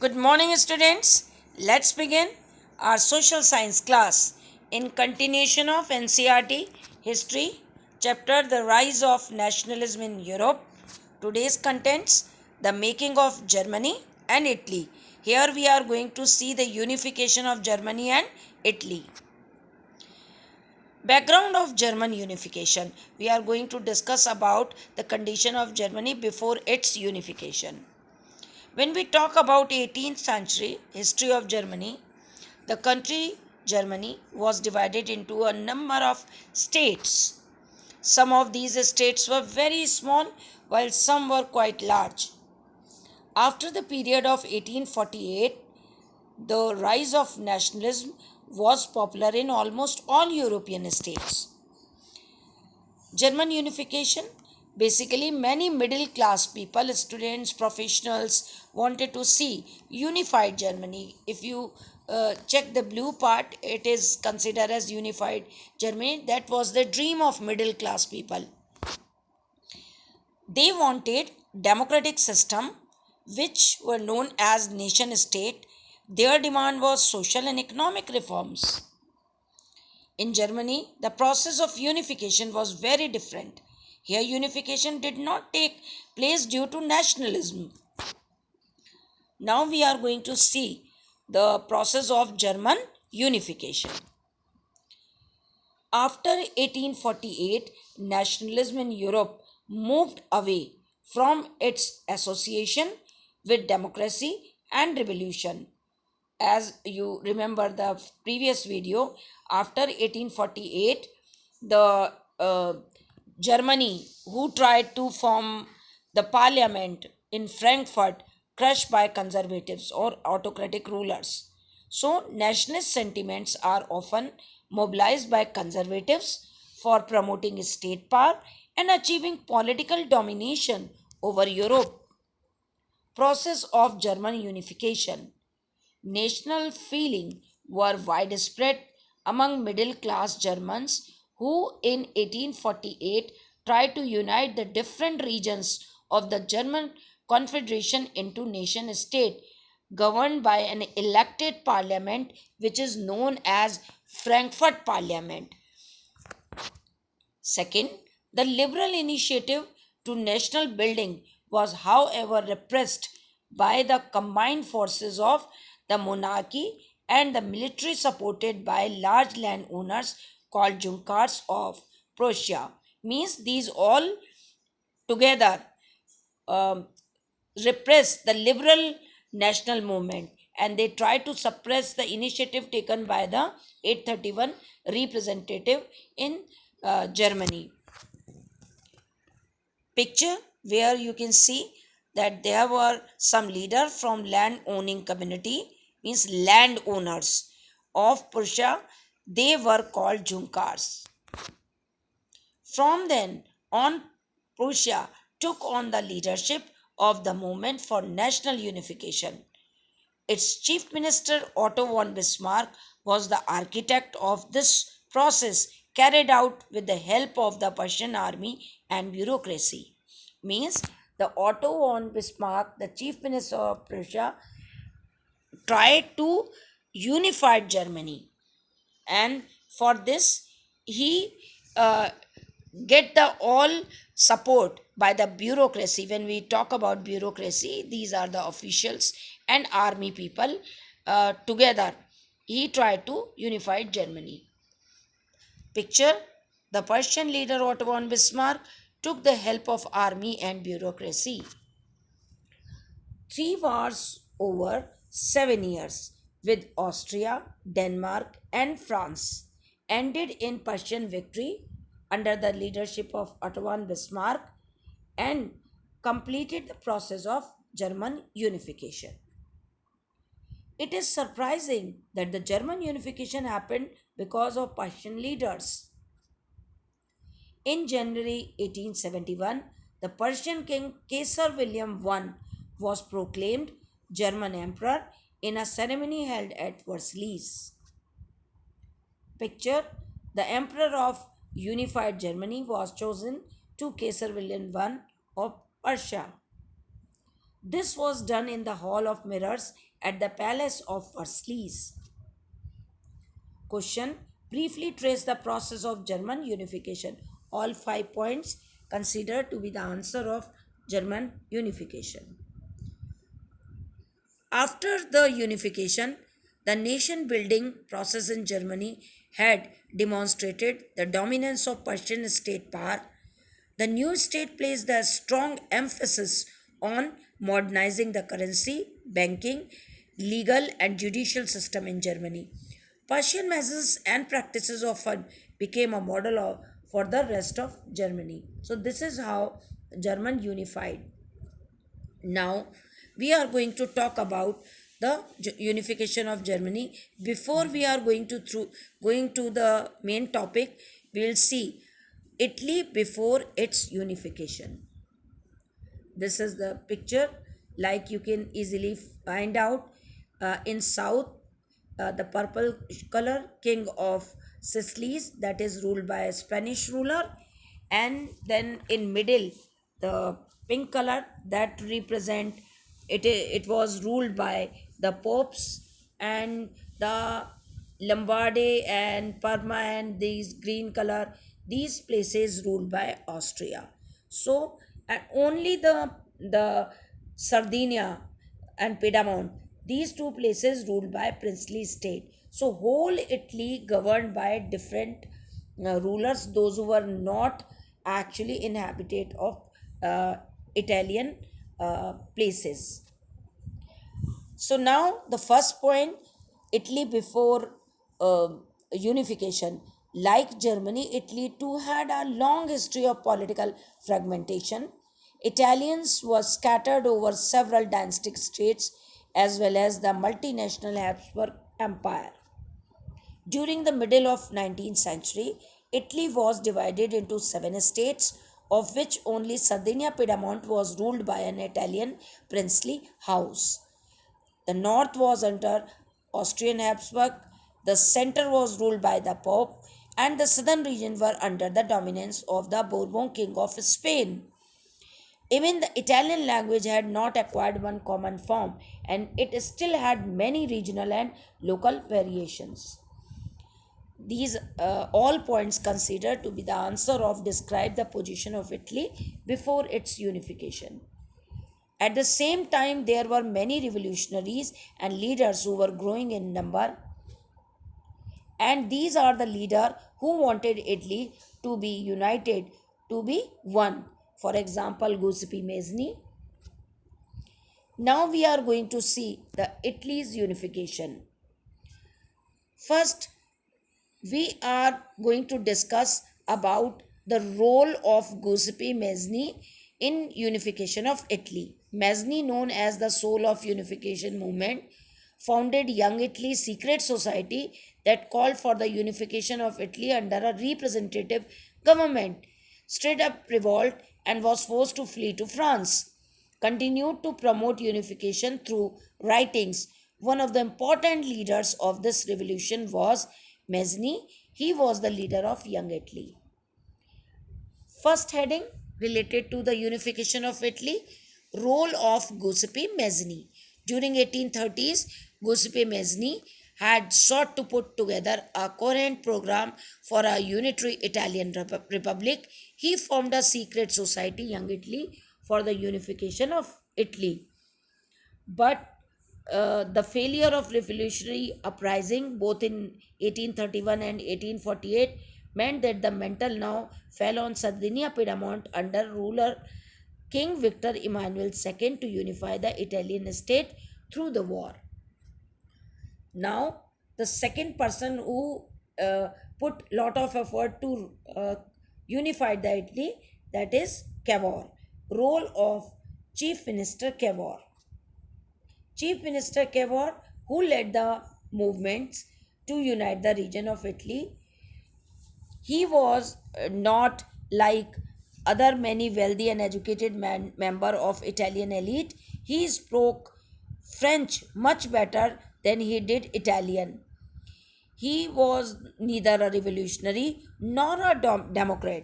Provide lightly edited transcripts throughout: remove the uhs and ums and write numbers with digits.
Good morning, students. Let's begin our social science class in continuation of NCERT History, chapter The Rise of Nationalism in Europe. Today's contents the making of Germany and Italy. Here we are going to see the unification of Germany and Italy. Background of German unification. We are going to discuss about the condition of Germany before its unification. When we talk about 18th century history of Germany, the country Germany was divided into a number of states. Some of these states were very small while some were quite large. After the period of 1848, the rise of nationalism was popular in almost all European states. German unification, basically many middle class people, students, professionals wanted to see unified Germany. If you check the blue part, it is considered as unified Germany. That was the dream of middle class people. They wanted democratic system which were known as nation state. Their demand was social and economic reforms. In Germany, the process of unification was very different. Here, unification did not take place due to nationalism. Now, we are going to see the process of German unification. After 1848, nationalism in Europe moved away from its association with democracy and revolution. As you remember the previous video, after 1848, the Germany, who tried to form the parliament in Frankfurt, crushed by conservatives or autocratic rulers. So, nationalist sentiments are often mobilized by conservatives for promoting state power and achieving political domination over Europe. Process of German unification. National feeling were widespread among middle class Germans who in 1848 tried to unite the different regions of the German Confederation into nation state governed by an elected parliament which is known as Frankfurt Parliament. Second, the liberal initiative to national building was, however, repressed by the combined forces of the monarchy and the military supported by large landowners called Junkers of Prussia. Means these all together um, repressed the liberal national movement and they tried to suppress the initiative taken by the 831 representative in Germany. Picture where you can see that there were some leader from land owning community, means landowners of Prussia. They were called Junkers. From then on, Prussia took on the leadership of the movement for national unification. Its chief minister Otto von Bismarck was the architect of this process, carried out with the help of the Prussian army and bureaucracy. Means the Otto von Bismarck, the chief minister of Prussia, tried to unify Germany, and for this he uh, get the all support by the bureaucracy. When we talk about bureaucracy, these are the officials and army people together. He tried to unify Germany. Picture the Prussian leader Otto von Bismarck took the help of army and bureaucracy. 3 wars over 7 years with Austria, Denmark, and France ended in Prussian victory under the leadership of Otto von Bismarck and completed the process of German unification. It is surprising that the German unification happened because of Prussian leaders. In January 1871, the Persian king Caesar William I was proclaimed German emperor in a ceremony held at Versailles. Picture the emperor of unified Germany was chosen to Caesar William I of Persia. This was done in the Hall of Mirrors at the Palace of Versailles. Question: briefly trace the process of German unification. All 5 points considered to be the answer of German unification. After the unification, the nation building process in Germany had demonstrated the dominance of Prussian state power. The new state placed a strong emphasis on modernizing the currency, banking, legal, and judicial system in Germany. Persian measures and practices often became a model for the rest of Germany. So, this is how German unified. Now, we are going to talk about the unification of Germany. Before we are going to the main topic, we will see Italy before its unification. This is the picture, like you can easily find out in south, the purple color, king of Sicilies, that is ruled by a Spanish ruler, and then in middle, the pink color that represent it was ruled by the popes, and the Lombardy and Parma and these green color, these places ruled by Austria. So, and only the Sardinia and Piedmont, these two places ruled by princely state. So whole Italy governed by different rulers, those who were not actually inhabited of Italian places. So now the first point, Italy before unification. Like Germany, Italy too had a long history of political fragmentation. Italians were scattered over several dynastic states as well as the multinational Habsburg Empire. During the middle of 19th century, Italy was divided into seven states, of which only Sardinia Piedmont was ruled by an Italian princely house. The north was under Austrian Habsburg, the center was ruled by the Pope, and the southern region were under the dominance of the Bourbon King of Spain. Even the Italian language had not acquired one common form, and it still had many regional and local variations. These all points considered to be the answer of describe the position of Italy before its unification. At the same time, there were many revolutionaries and leaders who were growing in number, and these are the leader who wanted Italy to be united, to be one. For example, Giuseppe Mazzini. Now we are going to see the Italy's unification. First, we are going to discuss about the role of Giuseppe Mazzini in unification of Italy. Mazzini, known as the soul of unification movement, founded Young Italy secret society that called for the unification of Italy under a representative government, stirred up revolt and was forced to flee to France. Continued to promote unification through writings. One of the important leaders of this revolution was Mazzini. He was the leader of Young Italy. First heading related to the unification of Italy, role of Giuseppe Mazzini. During 1830s, Giuseppe Mazzini had sought to put together a coherent program for a unitary Italian republic. He formed a secret society, Young Italy, for the unification of Italy. But the failure of revolutionary uprising both in 1831 and 1848 meant that the mantle now fell on Sardinia Piedmont under ruler King Victor Emmanuel II to unify the Italian state through the war. Now, the second person who put lot of effort to unify the Italy, that is Cavour. Role of Chief Minister Cavour. Chief Minister Cavour, who led the movements to unite the region of Italy, he was not like other many wealthy and educated member of Italian elite. He spoke French much better than he did Italian. He was neither a revolutionary nor a democrat,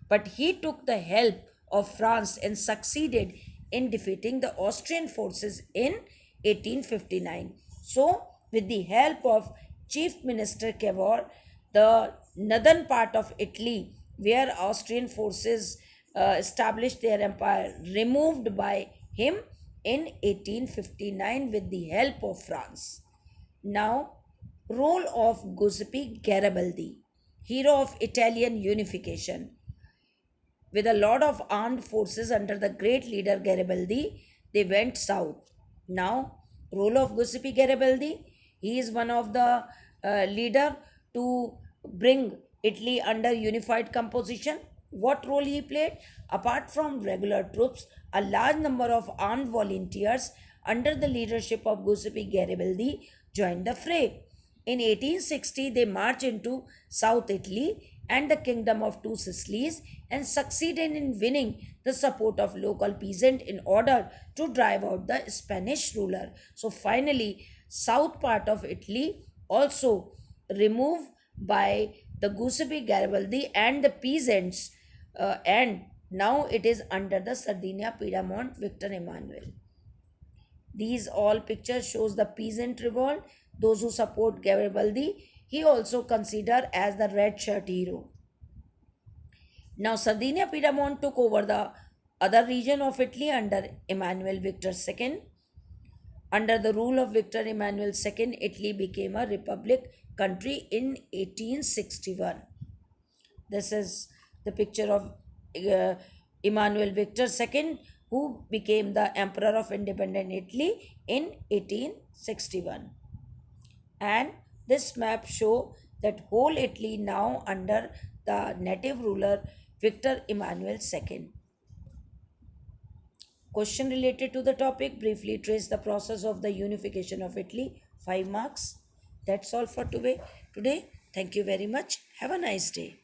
but he took the help of France and succeeded in defeating the Austrian forces in 1859. So, with the help of Chief Minister Cavour, the northern part of Italy, where Austrian forces established their empire, removed by him in 1859 with the help of France. Now, role of Giuseppe Garibaldi, hero of Italian unification. With a lot of armed forces under the great leader Garibaldi, they went south. Now, role of Giuseppe Garibaldi, he is one of the leader to bring Italy under unified composition. What role he played? Apart from regular troops, a large number of armed volunteers under the leadership of Giuseppe Garibaldi joined the fray. In 1860, they marched into South Italy and the Kingdom of Two Sicilies and succeeded in winning the support of local peasants in order to drive out the Spanish ruler. So finally, south part of Italy also removed by the Giuseppe Garibaldi and the peasants, and now it is under the Sardinia Piedmont Victor Emmanuel. These all pictures shows the peasant revolt, those who support Garibaldi. He also considered as the red shirt hero. Now Sardinia Piedmont took over the other region of Italy under Emmanuel Victor II. Under the rule of Victor Emmanuel II, Italy became a republic country in 1861. This is the picture of Emmanuel Victor II, who became the Emperor of independent Italy in 1861. And this map show that whole Italy now under the native ruler Victor Emmanuel II. Question related to the topic, briefly trace the process of the unification of Italy, 5 marks. That's all for today. Thank you very much. Have a nice day.